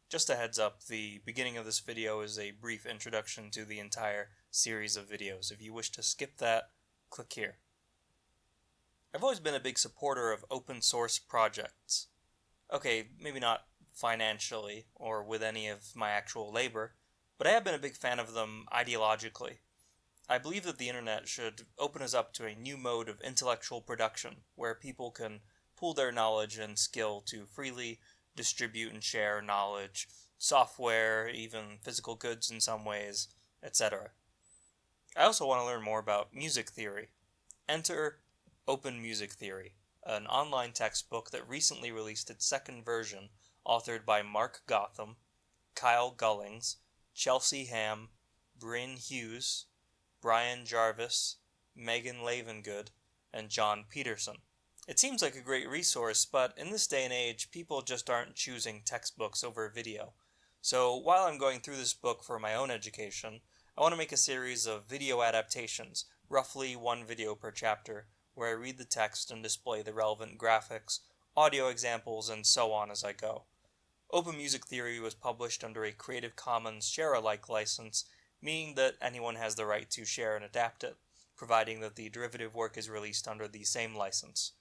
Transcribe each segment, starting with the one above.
Just a heads up, the beginning of this video is a brief introduction to the entire series of videos. If you wish to skip that, click here. I've always been a big supporter of open source projects. Okay, maybe not financially or with any of my actual labor, but I have been a big fan of them ideologically. I believe that the internet should open us up to a new mode of intellectual production, where people can pool their knowledge and skill to freely distribute and share knowledge, software, even physical goods in some ways, etc. I also want to learn more about music theory. Enter Open Music Theory, an online textbook that recently released its second version, authored by Mark Gotham, Kyle Gullings, Chelsea Ham, Bryn Hughes, Brian Jarvis, Megan Lavengood, and John Peterson. It seems like a great resource, but in this day and age, people just aren't choosing textbooks over video. So while I'm going through this book for my own education, I want to make a series of video adaptations, roughly one video per chapter, where I read the text and display the relevant graphics, audio examples, and so on as I go. Open Music Theory was published under a Creative Commons share-alike license, meaning that anyone has the right to share and adapt it, providing that the derivative work is released under the same license.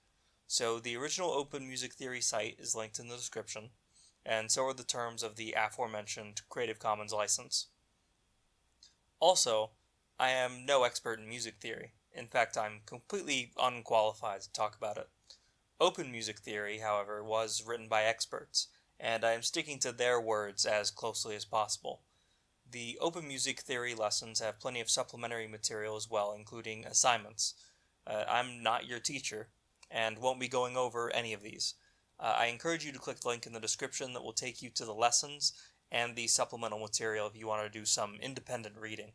So the original Open Music Theory site is linked in the description, and so are the terms of the aforementioned Creative Commons license. Also, I am no expert in music theory. In fact, I'm completely unqualified to talk about it. Open Music Theory, however, was written by experts, and I am sticking to their words as closely as possible. The Open Music Theory lessons have plenty of supplementary material as well, including assignments. I'm not your teacher, and won't be going over any of these. I encourage you to click the link in the description that will take you to the lessons and the supplemental material if you want to do some independent reading.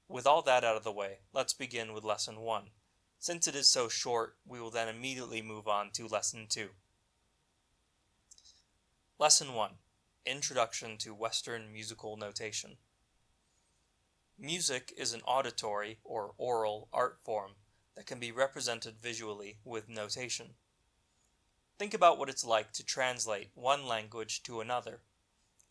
With all that out of the way, let's begin with Lesson 1. Since it is so short, we will then immediately move on to Lesson 2. Lesson 1. Introduction to Western Musical Notation. Music is an auditory or oral art form that can be represented visually with notation. Think about what it's like to translate one language to another.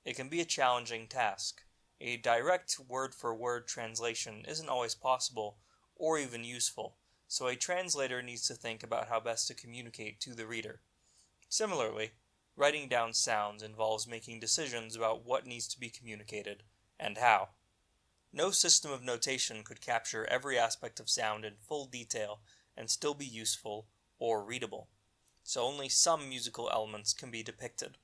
It can be a challenging task. A direct word-for-word translation isn't always possible or even useful, so a translator needs to think about how best to communicate to the reader. Similarly, writing down sounds involves making decisions about what needs to be communicated and how. No system of notation could capture every aspect of sound in full detail and still be useful or readable, so only some musical elements can be depicted.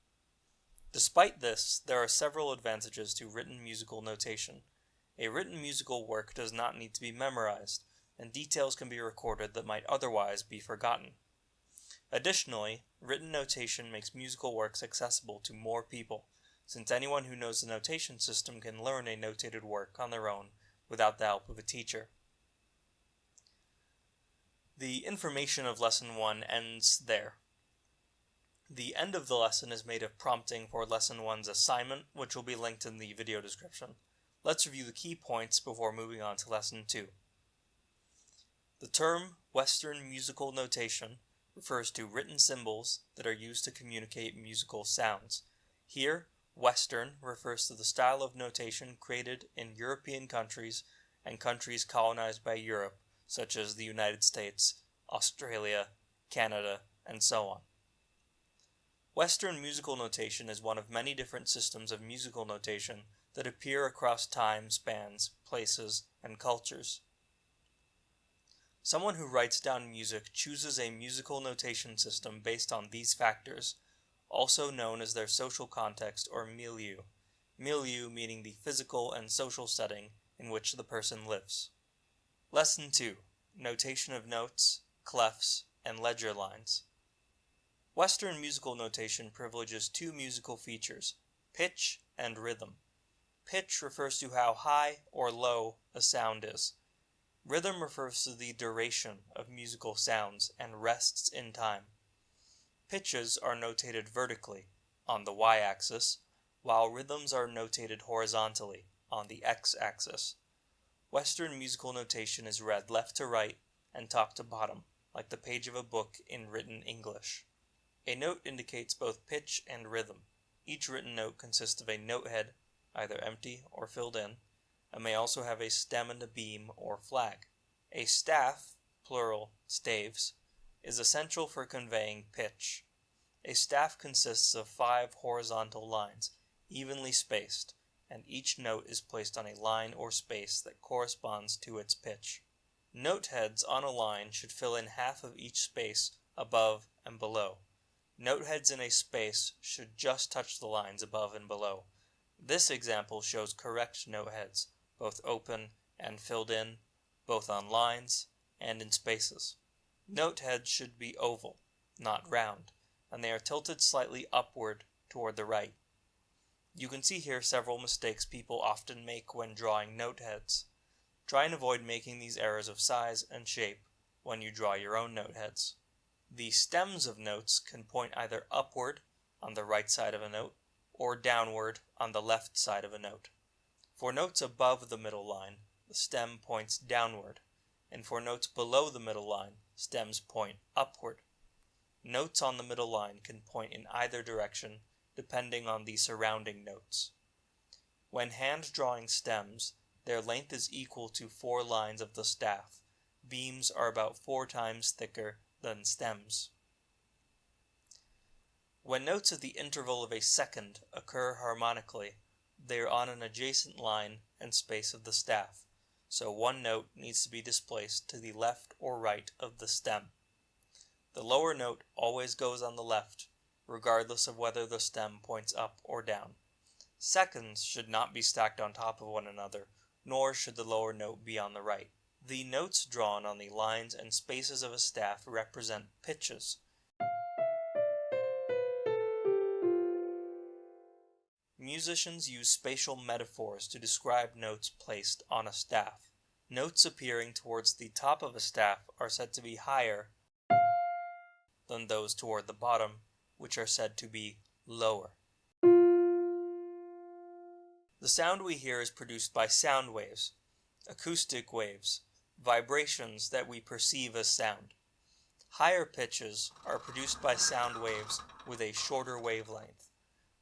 Despite this, there are several advantages to written musical notation. A written musical work does not need to be memorized, and details can be recorded that might otherwise be forgotten. Additionally, written notation makes musical works accessible to more people, since anyone who knows the notation system can learn a notated work on their own without the help of a teacher. The information of Lesson 1 ends there. The end of the lesson is made of prompting for Lesson 1's assignment, which will be linked in the video description. Let's review the key points before moving on to Lesson 2. The term Western musical notation refers to written symbols that are used to communicate musical sounds. Here, Western refers to the style of notation created in European countries and countries colonized by Europe, such as the United States, Australia, Canada, and so on. Western musical notation is one of many different systems of musical notation that appear across time spans, places, and cultures. Someone who writes down music chooses a musical notation system based on these factors, also known as their social context or milieu. Milieu meaning the physical and social setting in which the person lives. Lesson 2. Notation of notes, clefs, and ledger lines. Western musical notation privileges two musical features, pitch and rhythm. Pitch refers to how high or low a sound is. Rhythm refers to the duration of musical sounds and rests in time. Pitches are notated vertically, on the y-axis, while rhythms are notated horizontally, on the x-axis. Western musical notation is read left to right and top to bottom, like the page of a book in written English. A note indicates both pitch and rhythm. Each written note consists of a note head, either empty or filled in, and may also have a stem and a beam or flag. A staff, plural staves, is essential for conveying pitch. A staff consists of 5 horizontal lines, evenly spaced, and each note is placed on a line or space that corresponds to its pitch. Note heads on a line should fill in half of each space above and below. Note heads in a space should just touch the lines above and below. This example shows correct note heads, both open and filled in, both on lines and in spaces. Note heads should be oval, not round, and they are tilted slightly upward toward the right. You can see here several mistakes people often make when drawing note heads. Try and avoid making these errors of size and shape when you draw your own note heads. The stems of notes can point either upward on the right side of a note or downward on the left side of a note. For notes above the middle line, the stem points downward, and for notes below the middle line, stems point upward. Notes on the middle line can point in either direction depending on the surrounding notes. When hand drawing stems, their length is equal to 4 lines of the staff. Beams are about 4 times thicker than stems. When notes at the interval of a second occur harmonically, they are on an adjacent line and space of the staff, so one note needs to be displaced to the left or right of the stem. The lower note always goes on the left, regardless of whether the stem points up or down. Seconds should not be stacked on top of one another, nor should the lower note be on the right. The notes drawn on the lines and spaces of a staff represent pitches. Musicians use spatial metaphors to describe notes placed on a staff. Notes appearing towards the top of a staff are said to be higher than those toward the bottom, which are said to be lower. The sound we hear is produced by sound waves, acoustic waves, vibrations that we perceive as sound. Higher pitches are produced by sound waves with a shorter wavelength.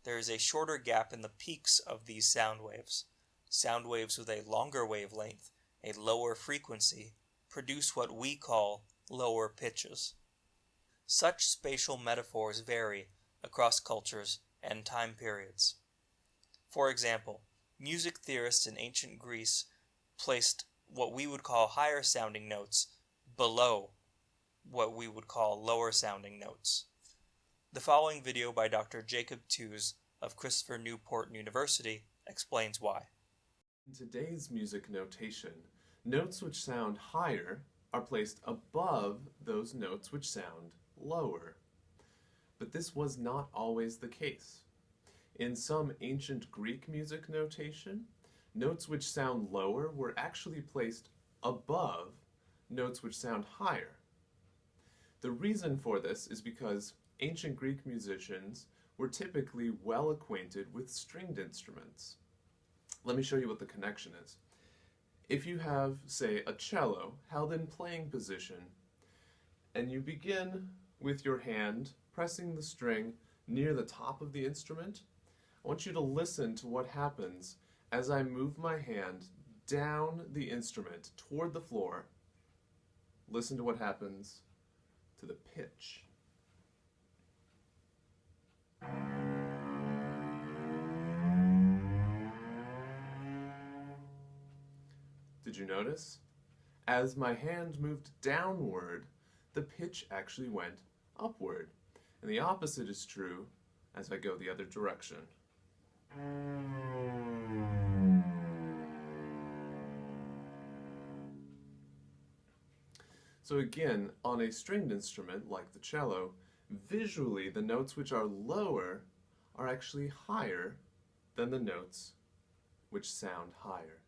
There is a shorter gap in the peaks of these sound waves. Sound waves with a longer wavelength, a lower frequency, produce what we call lower pitches. Such spatial metaphors vary across cultures and time periods. For example, music theorists in ancient Greece placed what we would call higher sounding notes below what we would call lower sounding notes. The following video by Dr. Jacob Tews of Christopher Newport University explains why. In today's music notation, notes which sound higher are placed above those notes which sound lower. But this was not always the case. In some ancient Greek music notation, notes which sound lower were actually placed above notes which sound higher. The reason for this is because ancient Greek musicians were typically well acquainted with stringed instruments. Let me show you what the connection is. If you have, say, a cello held in playing position, and you begin with your hand pressing the string near the top of the instrument, I want you to listen to what happens as I move my hand down the instrument toward the floor. Listen to what happens to the pitch. Did you notice? As my hand moved downward, the pitch actually went upward. And the opposite is true as I go the other direction. So again, on a stringed instrument like the cello, visually the notes which are lower are actually higher than the notes which sound higher.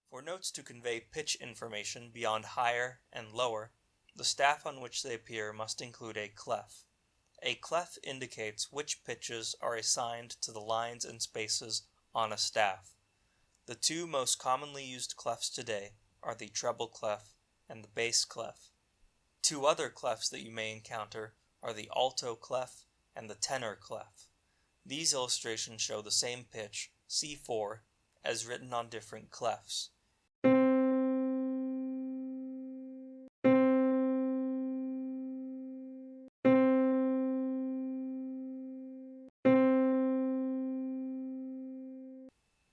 For notes to convey pitch information beyond higher and lower, the staff on which they appear must include a clef. A clef indicates which pitches are assigned to the lines and spaces on a staff. The two most commonly used clefs today are the treble clef and the bass clef. Two other clefs that you may encounter are the alto clef and the tenor clef. These illustrations show the same pitch, C4, as written on different clefs.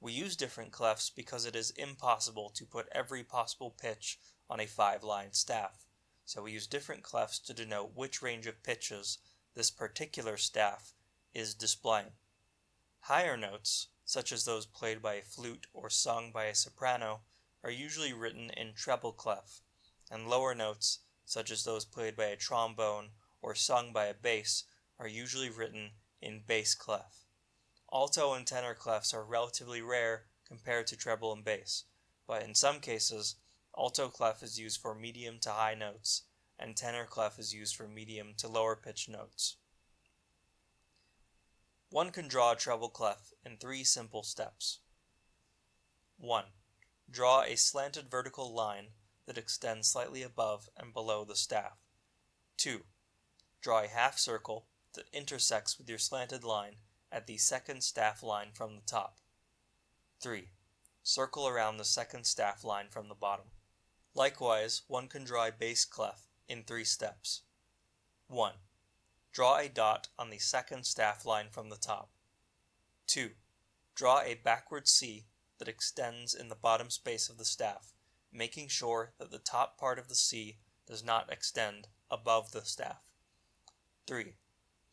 We use different clefs because it is impossible to put every possible pitch on a 5-line staff, so we use different clefs to denote which range of pitches this particular staff is displaying. Higher notes, such as those played by a flute or sung by a soprano, are usually written in treble clef, and lower notes, such as those played by a trombone or sung by a bass, are usually written in bass clef. Alto and tenor clefs are relatively rare compared to treble and bass, but in some cases, alto clef is used for medium to high notes, and tenor clef is used for medium to lower pitch notes. One can draw a treble clef in 3 simple steps. 1. Draw a slanted vertical line that extends slightly above and below the staff. 2. Draw a half circle that intersects with your slanted line at the second staff line from the top. 3. Circle around the second staff line from the bottom. Likewise, one can draw a bass clef in 3 steps. 1. Draw a dot on the second staff line from the top. 2. Draw a backward C that extends in the bottom space of the staff, making sure that the top part of the C does not extend above the staff. 3.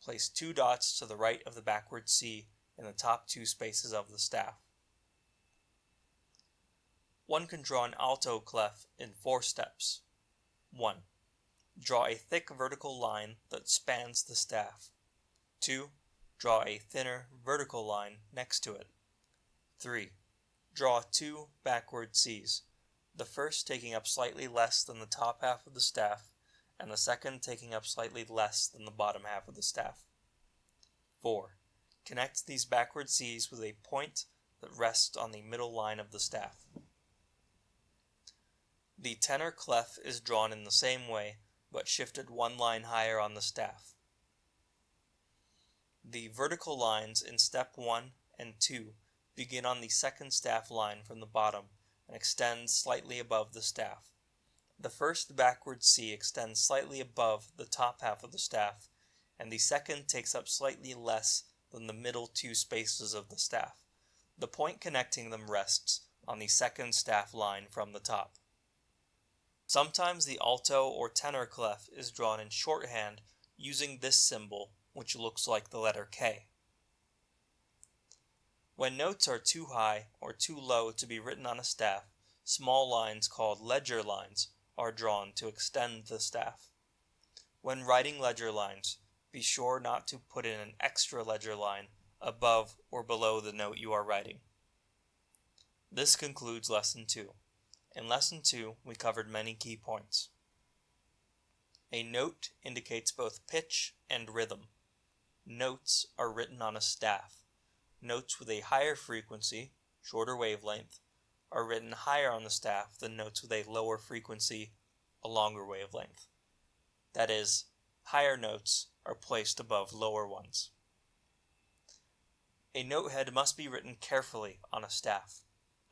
Place 2 dots to the right of the backward C in the top 2 spaces of the staff. One can draw an alto clef in 4 steps. 1. Draw a thick vertical line that spans the staff. 2. Draw a thinner vertical line next to it. 3. Draw 2 backward Cs, the first taking up slightly less than the top half of the staff, and the second taking up slightly less than the bottom half of the staff. 4. Connect these backward Cs with a point that rests on the middle line of the staff. The tenor clef is drawn in the same way, but shifted 1 line higher on the staff. The vertical lines in step 1 and 2 begin on the second staff line from the bottom and extend slightly above the staff. The first backward C extends slightly above the top half of the staff, and the second takes up slightly less than the middle 2 spaces of the staff. The point connecting them rests on the second staff line from the top. Sometimes the alto or tenor clef is drawn in shorthand using this symbol, which looks like the letter K. When notes are too high or too low to be written on a staff, small lines called ledger lines are drawn to extend the staff. When writing ledger lines, be sure not to put in an extra ledger line above or below the note you are writing. This concludes Lesson 2. In Lesson 2, we covered many key points. A note indicates both pitch and rhythm. Notes are written on a staff. Notes with a higher frequency, shorter wavelength, are written higher on the staff than notes with a lower frequency, a longer wavelength. That is, higher notes are placed above lower ones. A note head must be written carefully on a staff.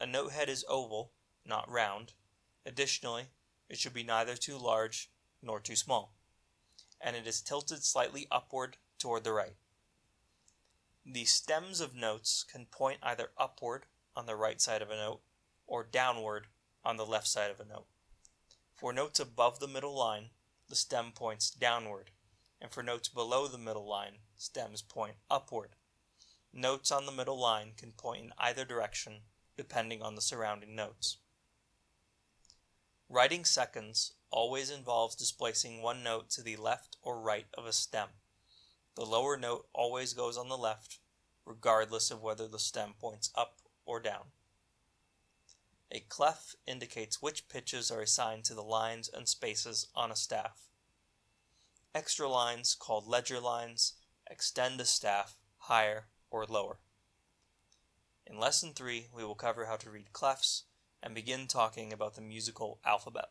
A note head is oval, not round. Additionally, it should be neither too large nor too small, and it is tilted slightly upward toward the right. The stems of notes can point either upward on the right side of a note or downward on the left side of a note. For notes above the middle line, the stem points downward, and for notes below the middle line, stems point upward. Notes on the middle line can point in either direction, depending on the surrounding notes. Writing seconds always involves displacing one note to the left or right of a stem. The lower note always goes on the left, regardless of whether the stem points up or down. A clef indicates which pitches are assigned to the lines and spaces on a staff. Extra lines, called ledger lines, extend a staff higher or lower. In Lesson 3, we will cover how to read clefs and begin talking about the musical alphabet.